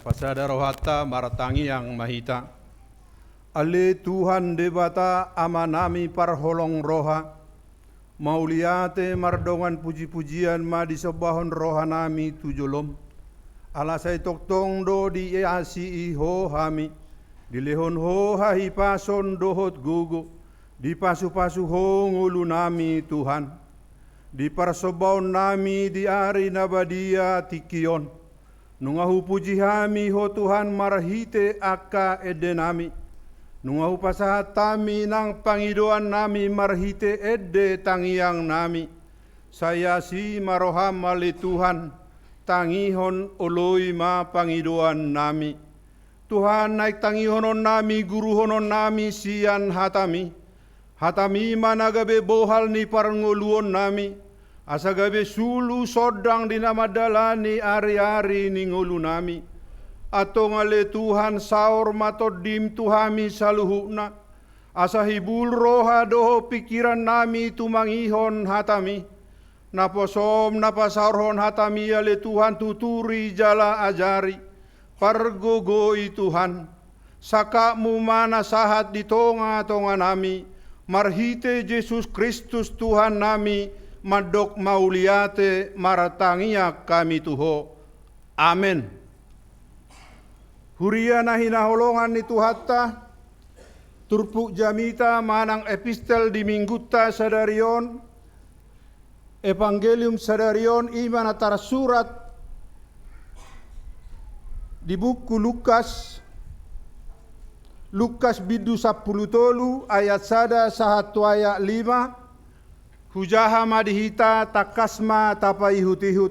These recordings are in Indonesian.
Sapasada rohata maratangi yang mahita. Ale Tuhan debata amanami parholong roha. Mauliate mardongan puji-pujian ma disebahon rohanami tujolom. Alasai toktong do di easi iho hami. Dilehon ho hahi pason dohot gugu. Di pasu-pasu ho ngulu nami Tuhan. Di parsobaon nami di ari nabadia tikion. Nungahu puji hami ho Tuhan marhite aka edenami. Nungahu pasahat tami nang pangidoan nami marhite ede tangiang nami. Saya si maroham mali Tuhan tangihon oloi ma pangidoan nami. Tuhan naik tangihonon nami guru honon nami sian hatami. Hatami managabe bohal ni parngoluon nami. Asagabe sulu sodang dinamadalani ari-ari ningulu nami. Ato ngale Tuhan saur matodim tuhami saluhuna. Asa hibul roha doho pikiran nami tumangihon hatami. Naposom napasaurhon hatami ale Tuhan tuturi jala ajari. Pargogoi Tuhan. Sakamu mana sahat di tonga-tonga nami. Marhite Yesus Kristus Tuhan nami. Madok mauliate maratangia kami tuho. Amen. Huria na hinaholongan ni Tuhatta. Turpuk jamita manang epistel di mingguta sadarion. Evangelium sadarion iman antara surat di buku Lukas. Lukas bidu 10 ayat 1 sahatu ayat 5. Hujaha madihita takasma tapai hutihut.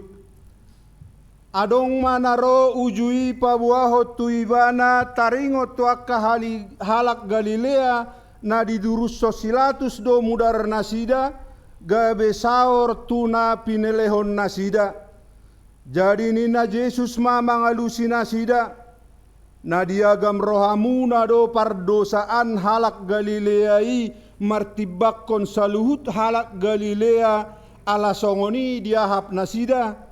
Adong manaro ujui pabuaho tuibana taringo tuaka halak Galilea na didurus sosilatus do mudar nasida gabe saor tuna pinelehon nasida. Jadi nina Yesus ma mangalusi nasida na diagam rohamuna do pardosaan halak Galileai martibakon saluhut halak Galilea ala songoni diahap nasida.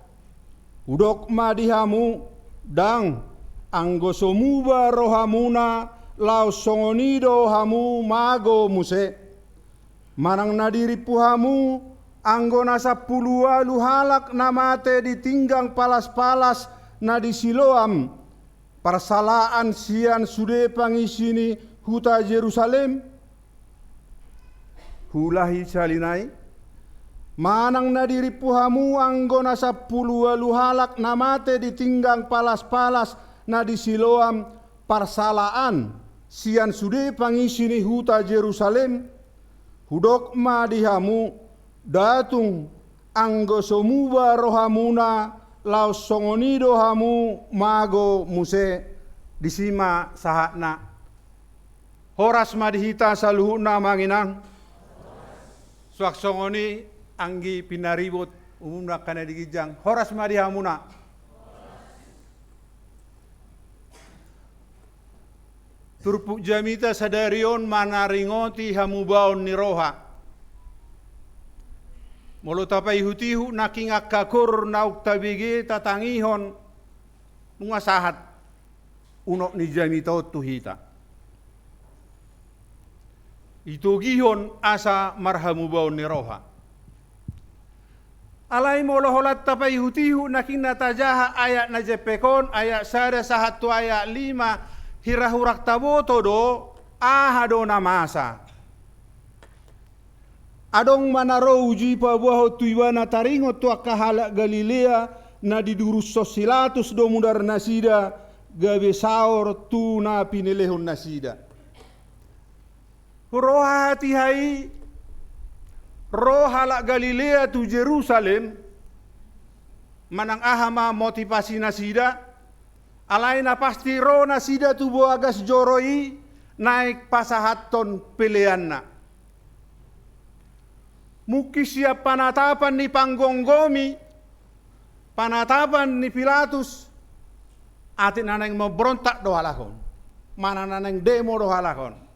Udok madihamu dang anggosomuba rohamuna lau songonido hamu mago muse. Manang nadiri puhamu anggo nasa pulualu halak namate ditinggang palas-palas na di Siloam. Persalaan sian sude pangisini huta Yerusalem. Hulahi salinai manang nadiri puhamu anggona 10 halak namate ditinggang palas-palas na di Siloam parsalaan sian sude pangisini huta Yerusalem. Hudok madihamu datung anggo somuba rohamuna lau songonido hamu mago muse disima sahatna. Horas madihita saluhuna manginang. Suaksongoni anggi pinaribut umumna kana digijang horas madihamuna. Turpuk jamita sadarion manaringoti hamubaon ni roha. Molo tapai hutihu naking akakur nauk tabigi tatangihon nunga sahat unok ni jamita tuhita. Itu gihon asa marhamu baon ni roha. Alai molo holat tapai hutihu naking natajaha ayat najepekon ayat sada sahatu ayat 5 hirahurak taboto do ahado namasa. Adong manaro uji pabuaho tuiwana taringo tuaka halak Galilea na didurus sosilatus do mudar nasida gabe saor tuna pinelehon nasida. Roha hati hai roh halak Galilea tu Jerusalem manang ahama motivasi nasida alaina pasti roh nasida tu boagas joroi naik pasahaton peleanna muki siap panatapan ni panggonggomi panatapan ni Pilatus atin naneng mau berontak do halakon mana naneng demo do halakon.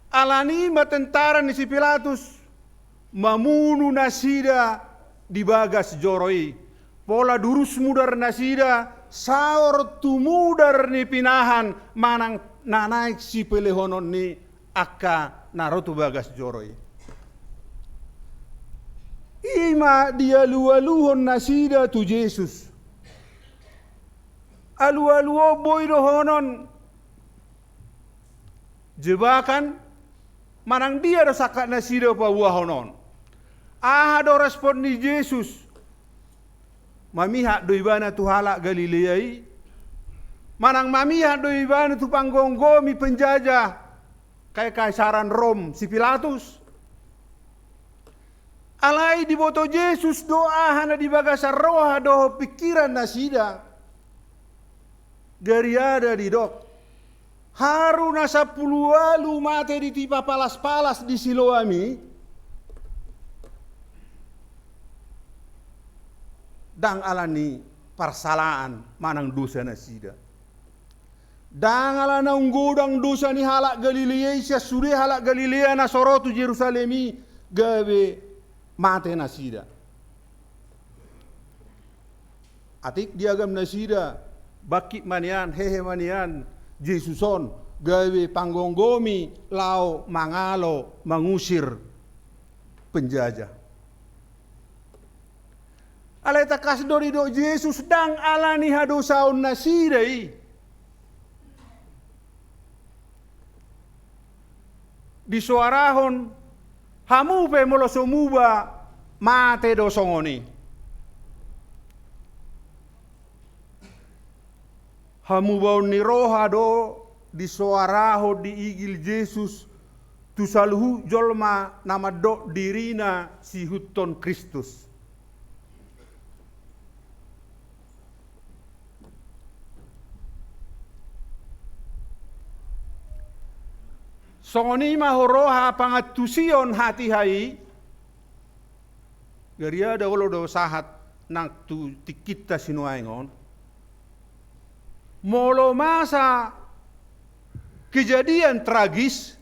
Alani matentara ni si Pilatus mamunu nasida di bagas joroi pola durus mudar nasida saor tumudar ni pinahan manang nanaik si pelehonon ni akka narotu bagas joroi. Ima dia lualuhon nasida tu Yesus. Alu-aluo boyro honon jebakan manang dia do sakat nasida pa honon. Aha do respon ni Yesus. Mamihak do ibana tu halak Galileai. Manang mamihak do ibana tu panggonggomi penjajah kay kaisaran Rom si Pilatus. Alai di boto Yesus doa hana di bagasa roha do pikiran nasida. Gariada di dok. Haruna 10 alu mate di tipa palas-palas di Siloami. Dang alani parsalaan manang dosa nasida. Dang alana unggodang dosa ni halak Galilea sia suri halak Galilea na sorotu Yerusalemi gawe mate nasida. Atik diagam nasida bakit manian hehe manian Jesuson gawe panggonggomi lao mangalo mengusir penjajah. Aleta kasdori do Yesus dang alani hadosaon nasidai. Di suarahon hamu pe molosomuba mate do songoni. Hamu bau ni roha do di suaraho di igil Yesus tu saluhu jolma nama do dirina si huton Kristus. Songoni mahoroha pangatusion hati hai garia da wolo do sahat nak tu tikita sinuaingon molo masa kejadian tragis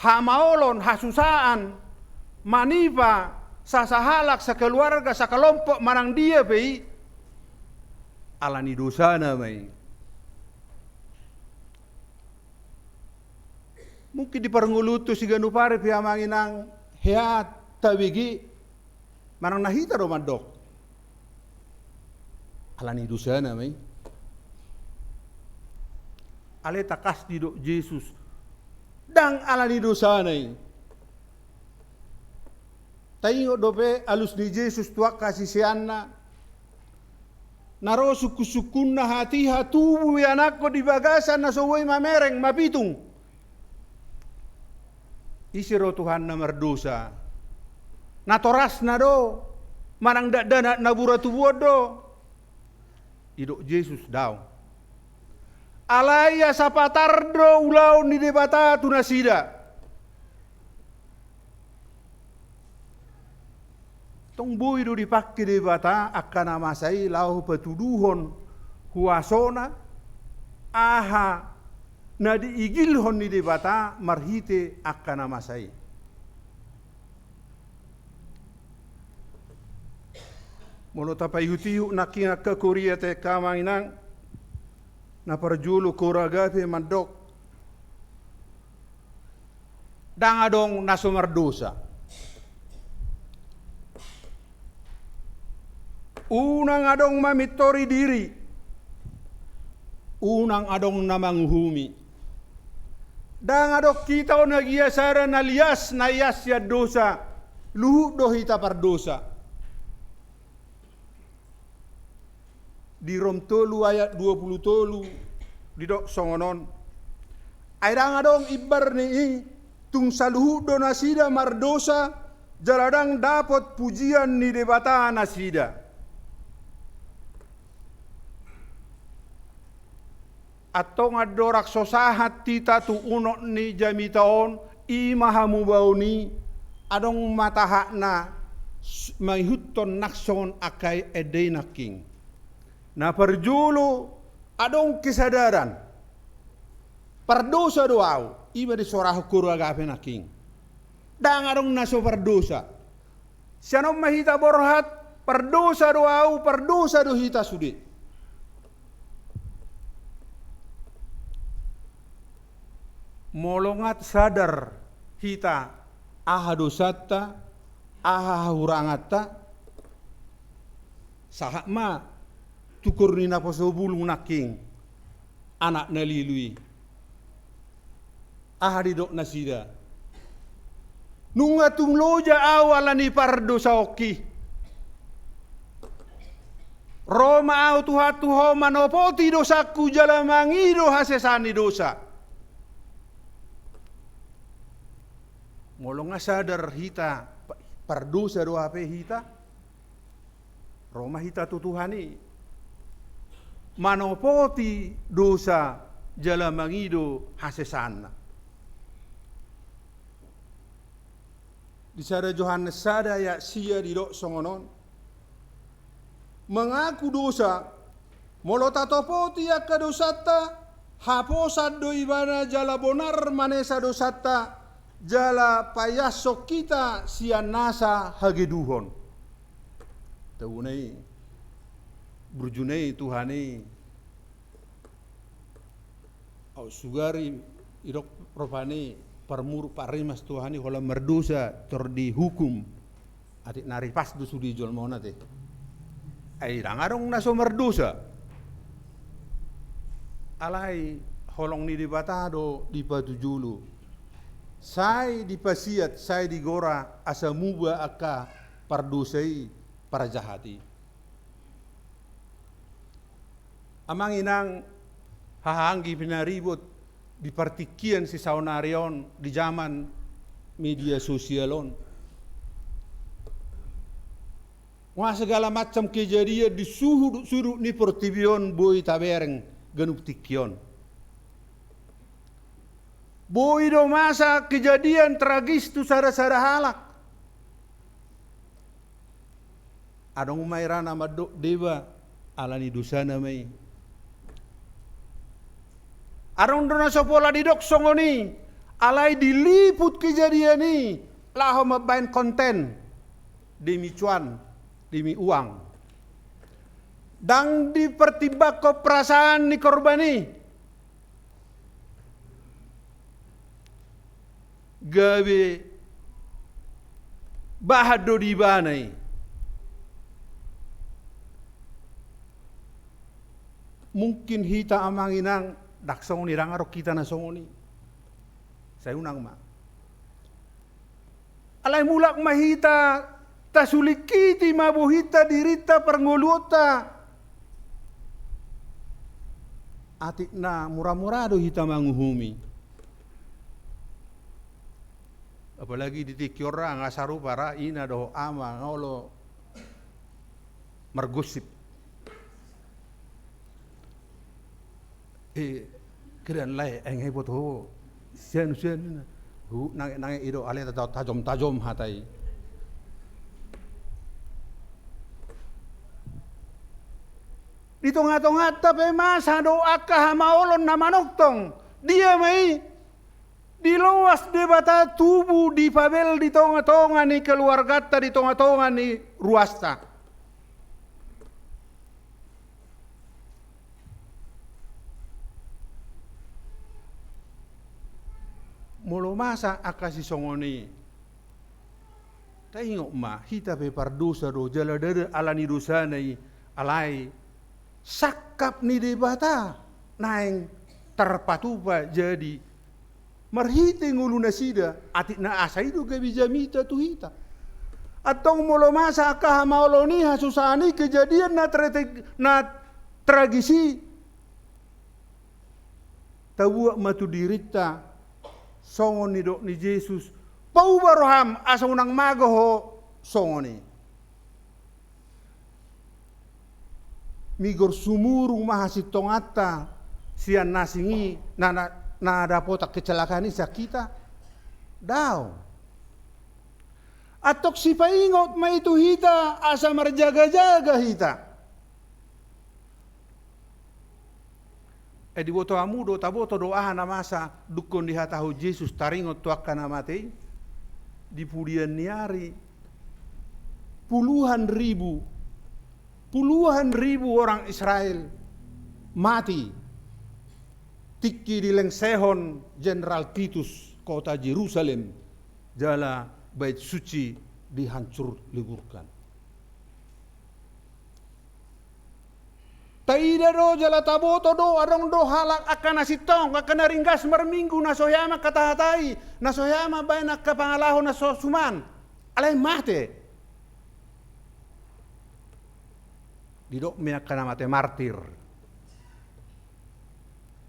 hamaolon hasusaan manipa sasahalak sakeluarga sakelompok manang dia pei alani dosana mai. Mungkin di parngulutu si ganupare piamanginang heat tawigi manang nahita do mandok. Alani dosana mai. Ale takas di do Yesus dang alani dosana ai. Tayo dope alus ni Yesus tuak kasih sianna. Naro suku-sukunna hatiha tubuh anakko di bagasan na sowoi mamereng mapitung. Isiro Tuhan na merdosa. Natoras na do. Manang dana nabura tubuh do. Idok Yesus daw. Alaya sapatardo ulau ni debata tunasida. Tong boy do dipakai debata akan amasai lau petuduhon huasona aha na diigilhon ni debata marhite akan amasai. Molo tapai hutihu nakinga ke Korea te kamanginang na parjulu koragape mandok dang adong nasomardosa. Unang adong mamitori diri. Unang adong namanghumi. Dang adok kita o nagiasara na lias na yasya dosa. Luhu do hita pardosa. Di Rom 3 ayat 23 didok songonon. Airang adong ibar ni tung saluhu do nasida mardosa jaladang dapat pujian ni debata nasida. Atau ngadorak sosahat tita tu unok ni jamitaon imahamu bau ni adong matahakna manghuton nakson akai edena king. Na perjulu adong kesadaran perdosa doau iba di sorah kuru agape naking. Dang adong naso perdosa. Sianom mahita borhat Perdosa do au, perdosa do hita sudi. Molongat sadar hita aha dosata, aha hurangata, sahakma tukur ni naposobulung naking anak nalilui. Aha didok nasida. Nunga tumloja awalani pardosa oki. Roma au tuho manopoti dosaku jalamangido hasesani dosa. Molonga sadar hita pardosa do ape hita. Roma hita tutuhani. Manopoti dosa jalamangido hasesana. Di sada Yohanes sada ya sia di dok songonon. Mengaku dosa, molota topoti ya kadosata, haposa do ibana jala bonar manesa dosata, jala payasok kita sian nasa hageduhon. Tawunai, berjunai Tuhani, au sugari irok ropani permur parimas Tuhani kalau merdosa terdihukum, adik nari pas do sudi jual mau nate. Ay rangarong naso merdosa. Alai holong ni dibatado di patujulu. Sai di pasiat, sai di gora asa muba aka pardosai para jahati. Amang inang hahanggi pinaribot di partikian si saunarion di zaman media sosialon. Wah segala macam kejadian disuruh ni pertibion boy tabereng genuk tikion. Boy do masa kejadian tragis tu sada-sada halak. Adong mairana madok dewa alani dosana mai. Adong dona sopola didok songoni alai diliput kejadian ni laho mabain konten demi cuan. Demi uang. Dan dipertimbang ke perasaan ni korbani. Gawe bahado di banai. Mungkin hita amanginang daksong ni rangarok kita na songoni. Saya unang ma. Alay mulak mahita tasulikiti mabuhita dirita pernguluta atik na murah-murado hita manguhumi. Apalagi ditikiora ngasaru para ina do ama ngolo mergosip. Kedan lai engai boto sian hu nang ido ale tajom hatai. Di tonga-tonga tapi masa doa kahamaolon na manoktong. Dia mai di luas debata tubuh di pabel di tonga-tonga ni keluarga di tonga-tonga ni ruasta. Mulu masa akasi songoni. Tengok ma hita pe pardosa do jala dada alani dosa nai alai. Sakap ni debata naeng terpatupa jadi marhite ngulu nasida atik na asaido gabijamita tuhita atong molo masa kahamaulo ni hasusani kejadian na tragisi tawa matu dirita songon ni dok ni Yesus pau baroham asa unang magoho songoni migor sumurung mahasitong atta sian nasingi na dapotak kecelakaan isa kita daw atok si paingot may itu hita asa marjaga-jaga hita di boto amudo taboto doa na masa dukon di hatahu Yesus taringot tuakka na mati di pudian niari puluhan ribu Puluhan ribu orang Israel mati. Tiki di lengsehon Jenderal Titus kota Yerusalem. Jala bait suci dihancur leburkan. Taida do jala taboto do adong do halak akan asitong akan ringgas merminggu nasoyama katahatai nasoyama baina kapangalaho naso suman alay mate didok me akan mate martir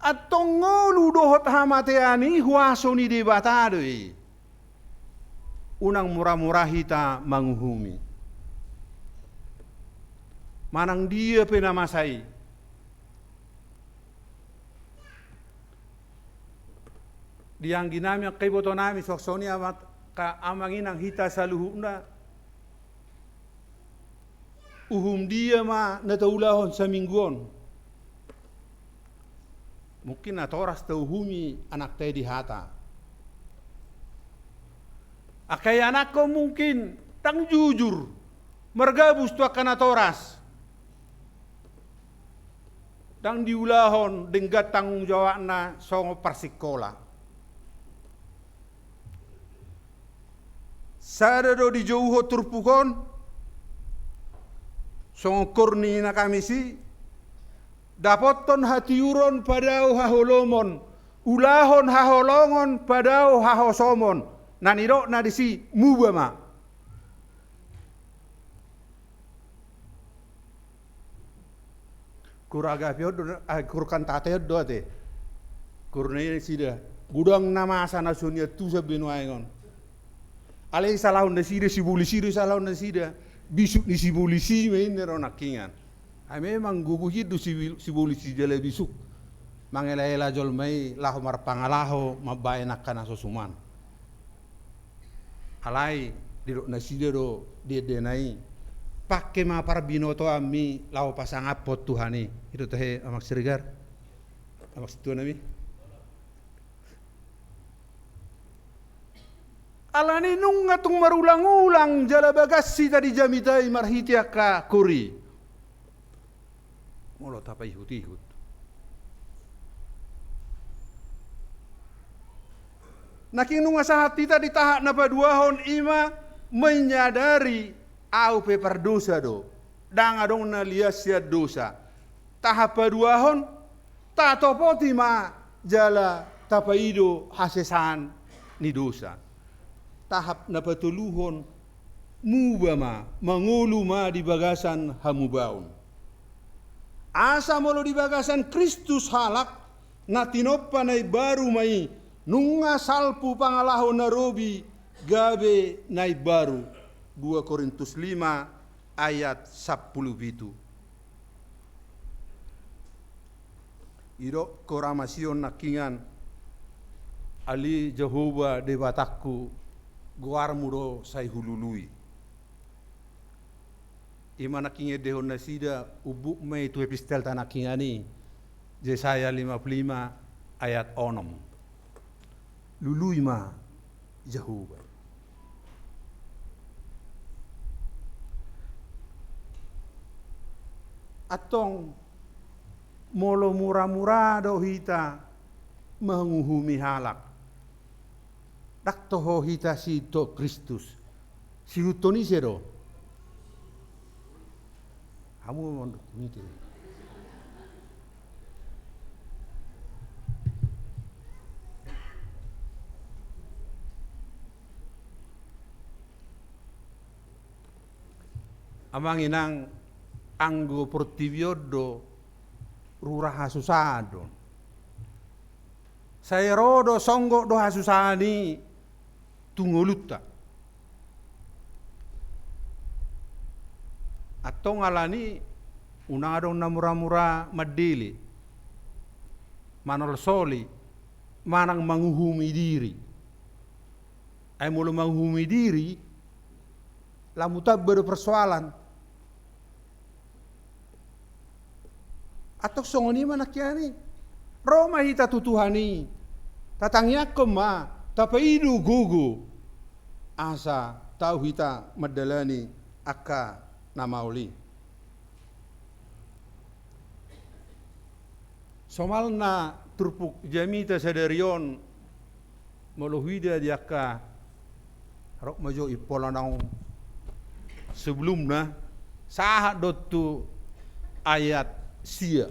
atong ngolu dohot hamateani huaso ni debatadoi unang murah-murah hita manguhumi manang dia penamasai diang ginami ang kaiboto nami soksoni amat ka amangin ang hita sa luhuna uhum dia ma nataulahon sa mingguon mungkin natoras tauhumi anak tayo di hata akay anak ko mungkin tang jujur margabus tu akan natoras dang diulahon denggat tanggung jawab na songo parsikola sada do di jauho turpukon songo korni na kami si dapoton hatiuron padao haholomon ulahon haholongon padao hahosomon naniro na disi mubama kuraga piod kurkan tate do ate kurne sida gudang nama asana sunya tu sabino ayon alay salahon na sida sibuli salahon na sida bisuk ni sibulisi main nero nakingan ay memang guguhid do sibulisi jala bisuk mangelayela jol may laho marpangalaho mabay nakana sosuman alay diro na sida do dedenai pakai ma para binoto ami lau pasangapot Tuhani itu teh amak serigar amak situ nami alani nung ngatung marulang-ulang jala bagasi tadi jamitai marhiti aka kuri molo tapa ihut-ihut naking nung asa hati tadi tahak na paduahon ima menyadari au pe perdosa do dang adong na liasia dosa tahap paduahon ta topoti ma jala tapaido hasesan ni dosa tahap na patuluhon mubama mangulu ma di bagasan hamubaun asa molo di bagasan Kristus halak na tinoppa nai baru mai nunga salpu pangalaho na robi gabe nai baru 2 Korintus 5 ayat 10 bitu. Iro koramasion nakingan ali Jehovah debatakku guar muro say hulului. Ima nakinge dehon nasida ubuk may tu epistel tanakingani Yesaya 55 ayat 6. Lului ma Jehovah. Atong molo murah-murah do hita menguhumi halak. Dak toho hita si to Kristus. Si hutoni sero. Kamu mondok miti. Amang inang anggo portiviodo rurah hasusado. Saya rodo songgo do hasusani tunguluta. Atau ngalani unadong na mura-mura madili. Manol soli manang manguhumi diri. Ay mulu manguhumi diri lamutab berpersoalan. Atau songoni manakyani Roma hita tutuhani tatangyak ma tapaidu gugu asa tau hita madalani aka namauli somalna turpuk jamita sadarion malohida diaka rok majo ipolanau sebelumnya sahat dotu ayat sia.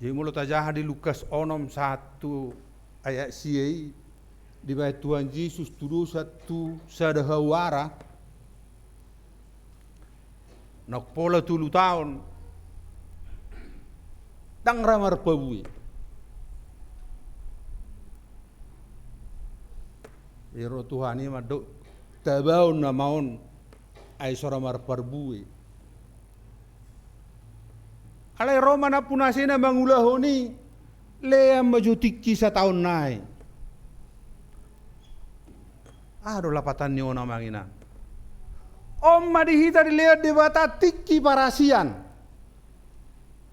Jadi mulut aja di Lukas onom 1 ayat sia di bait Tuhan Yesus tuduh satu sadahawara nak pola 10 tahun dang ramar pabui. Iro Tuhan ini madok tabaun na maon ay soramar parbui. Alay Roma na punasi na mangulahoni lea majutikki sa taon nai. Ado lapatan niyo na mangina. Om madihita dilea debata tikki parasian.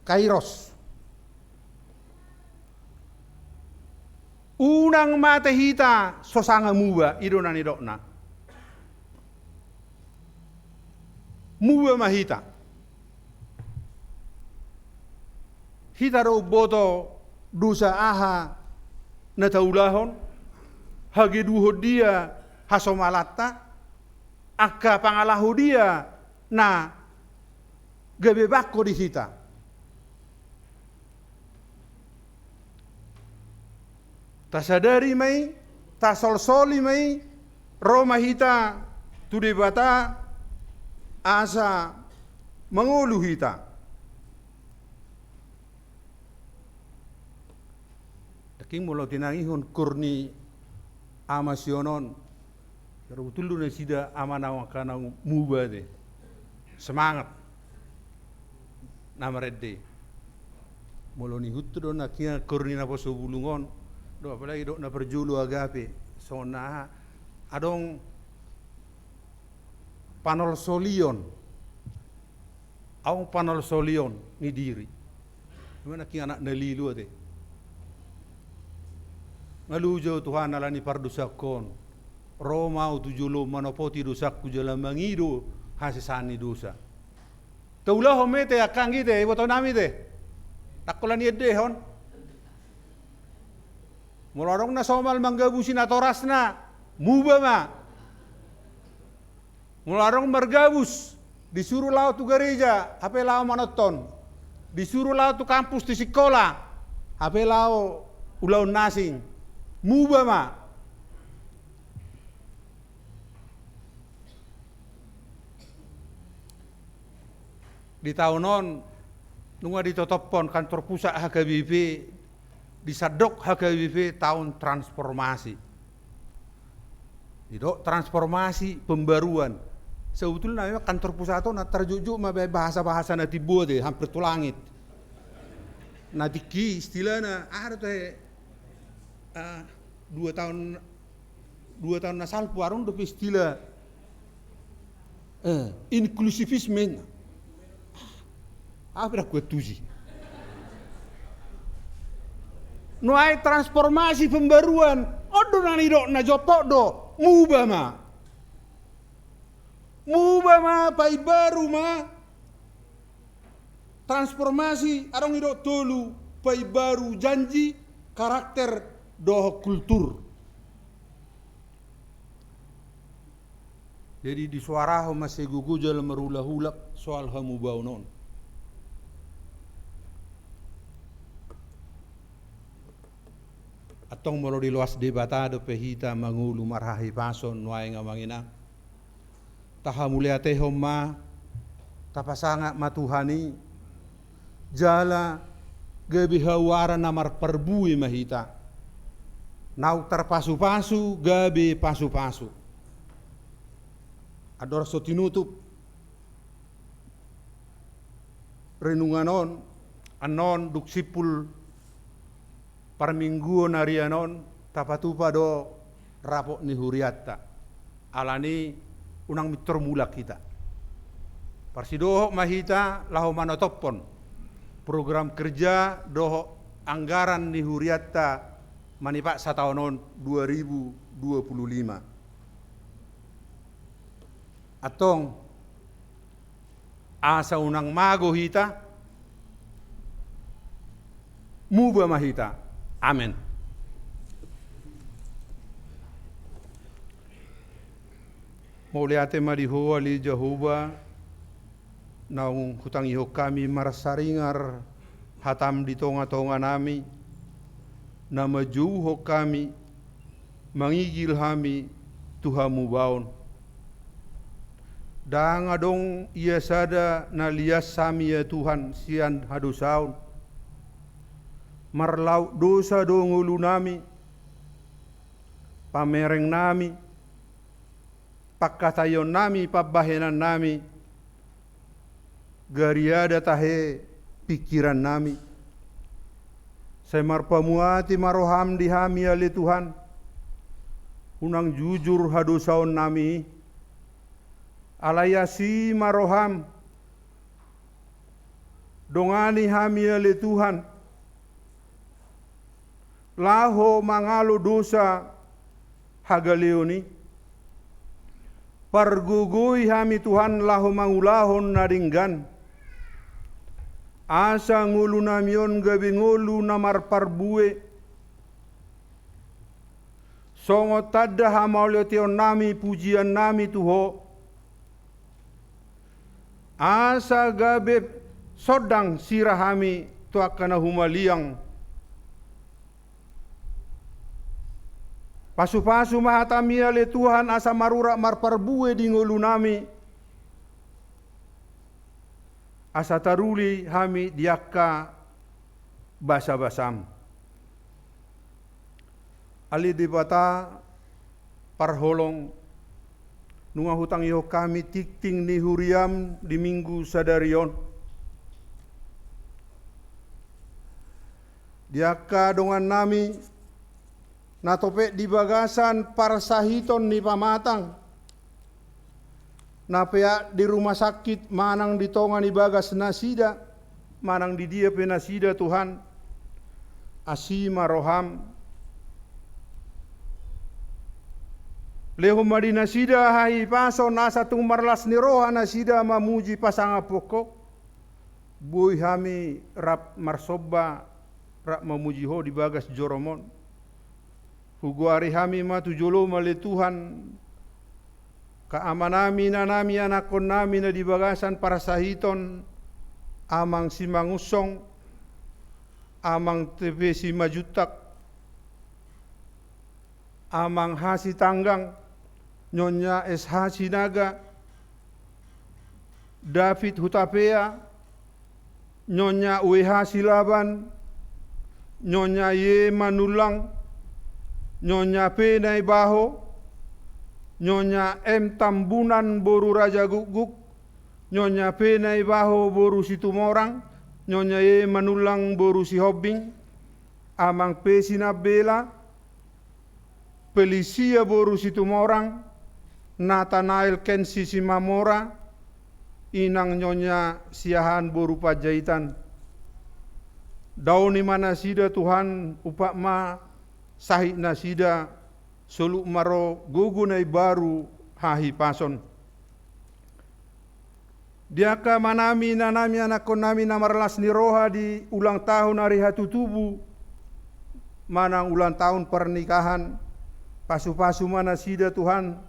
Kairos. Unang matahita sosanga muba idona ni dokna. Muba mahita. Hita ro boto dosa aha na taulahon hage duho dia hasomalata akka pangalahu dia na gabe bakko di hita. Tasadari mai, tasolsoli mai, Roma hita, tudibata, asa mengulu hita. Daking mulau tinangihun kurni amasionon, betul na sida amanaw kanang muba de, semangat, namaredde. Mulau ni hutu do na kia kurni na poso bulungon. Do apalagi do na perjulu agape sona adong panol solion awang panol solion ni diri mana ki anak nalilu ate ngalujo Tuhan alani pardusakon Roma utujulo manopoti dosakku jalan mangido hasisani dosa taulah homete akang gite boto nami te takolani ede hon Mulorong na somal manggabusin atoras na muba ma. Mulorong margabus disuruh laut tu gereja, hape lao monoton. Disuruh laut tu kampus di sekolah, hape lao ulau nasing. Muba ma. Di tahunon nunga ditotopon kantor pusat HKBP disadok HKBP tahun transformasi. Didok transformasi pembaruan. Sebetulnya namanya kantor pusat itu terjujuk mabe bahasa-bahasa nanti bode hampir tu langit. Nanti ki istilahnya ada teh 2 tahun nasal puarung do istilah inklusivisme. Apa dah kuat tuji. Nuai transformasi pembaruan, odo nani dok na jopok do, mubah ma pai baru ma, transformasi arong idok tolu pai baru janji karakter doh kultur. Jadi di suaraho masih gugujal merulah-hulak soal hamubau non. Atong molo di luas debatado pehita mangulu marhahi pason nuai ngamangina taha mulia te homma tapasanga matuhani jala gabi hawara namar perbui mahita nau terpasu-pasu gabi pasu-pasu ador so tinutup renunganon anon duk sipul parmingguon arianon tapatupa do rapok ni huriatta alani unang mitor mulak kita parsidoho mahita laho manotopon program kerja doho anggaran ni huriatta manipak sataonon 2025 atong asa unang mago hita muba mahita. Amen. Mauliate marihoa li Jehovah naung hutang iho kami marasaringar hatam di tonga-tonga nami na majuho kami mangigil hami Tuhamu baon. Dang adong ia sada na lias sami ya Tuhan sian hadusaun. Marlau dosa dong ulu nami, pamereng nami, pakatayon nami, pabahenan nami, gariada tahe pikiran nami. Semar pamuati maroham di hami ali Tuhan, unang jujur hadusaun nami, alayasi maroham, dongani hami ali Tuhan, laho mangalo dosa hagaleoni, pargugui hami Tuhan laho mangulahon naringgan, asa ngulu namion gabi ngulu namar parbue, songo tadda hamauliotion nami pujian nami Tuho, asa gabe sodang sirahami tuakana humaliang, pasu-pasu mahatamia le Tuhan asa marura marparbue di ngulu nami. Asa taruli hami diakka basa-basam. Ali di bata parholong nunga hutang iho kami tikting ni huriam di minggu sadarion. Diakka dongan nami natope di bagasan parsahiton ni pamatang. Napea di rumah sakit manang di tonga ni bagas nasida, manang di dia penasida Tuhan. Asima roham. Leho madi nasida hai paso nasa tung marlas ni roha nasida mamuji pasanga pokok. Bui hami rap marsoba rap mamuji ho di bagas joromon. Huguari hami matu jolo male Tuhan, kaamanami na nami anakon nami na di bagasan para sahiton, amang si mangusong, amang tepe si majutak, amang hasi tanggang, nyonya SH Sinaga, David Hutapea, nyonya UH Silaban, nyonya Ye Manulang, nyonya P Naibaho, nyonya M Tambunan boru Raja Guguk, nyonya P Naibaho boru Situmorang, nyonya Ye Manulang boru Sihobing, amang P Sinabela, Pelisia boru Situmorang, Nathanael Kensi Simamora, inang nyonya Siahan boru Pajaitan. Dauni mana sida Tuhan upak ma sahih nasida suluk maro gugunai baru hahi pason. Diaka manami nanami anakon nami namarlas ni roha di ulang tahun hari hatutubu, manang ulang tahun pernikahan, pasu-pasu mana sida Tuhan,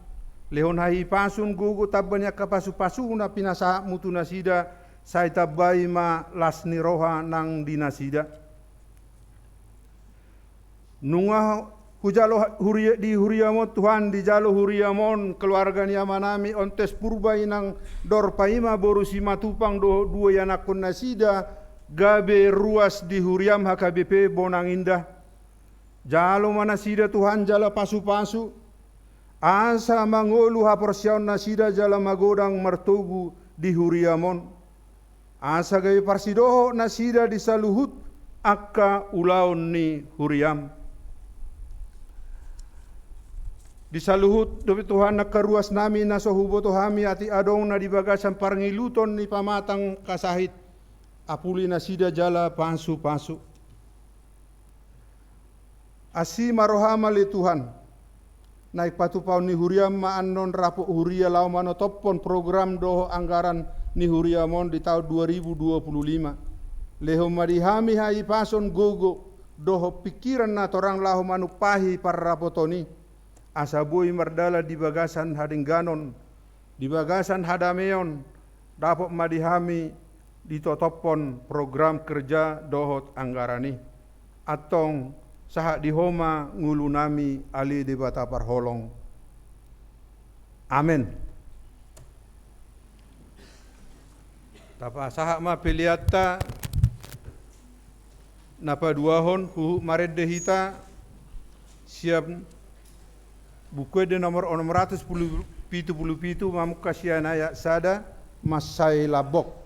lehon hahi pasun gugu tabanya ka pasu-pasu na pinasa mutu nasida, sai tabai ma las ni roha nang dinasida. Nunga hujalo di huriamon Tuhan di jalo huriamon keluarga ni amanami ontes purba inang dor paima boru si matupang dua yanakon nasida gabe ruas di huriam HKBP Bonang Indah. Jalo manasida Tuhan jala pasu-pasu asa mangolu haporsiaon nasida jala magodang martugu di huriamon. Asa gabe parsidoho nasida di saluhut akka ulaon ni huriam. Di saluhut dobi Tuhan nakaruas nami nasohubo tohami ati adong na dibagasan parangiluton ni pamatang kasahit apuli nasida jala pasu-pasu. Asi marohama li Tuhan naik patupau ni huriam maanon rapo huria lau manotopon program doho anggaran ni huriamon di tahun 2025. leho marihami hai pason gogo doho pikiran na torang laho manupahi parrapotoni asabui mardala di bagasan hadingganon di bagasan hadameon dapat madihami ditotopon program kerja dohot anggarani atong saha dihoma ngulunami ali di bata parholong. Amin. Tapa saha ma piliatta napa duahon huhu maredde hita siap buku de nomor 677 mamukasiana ya sada masai labok.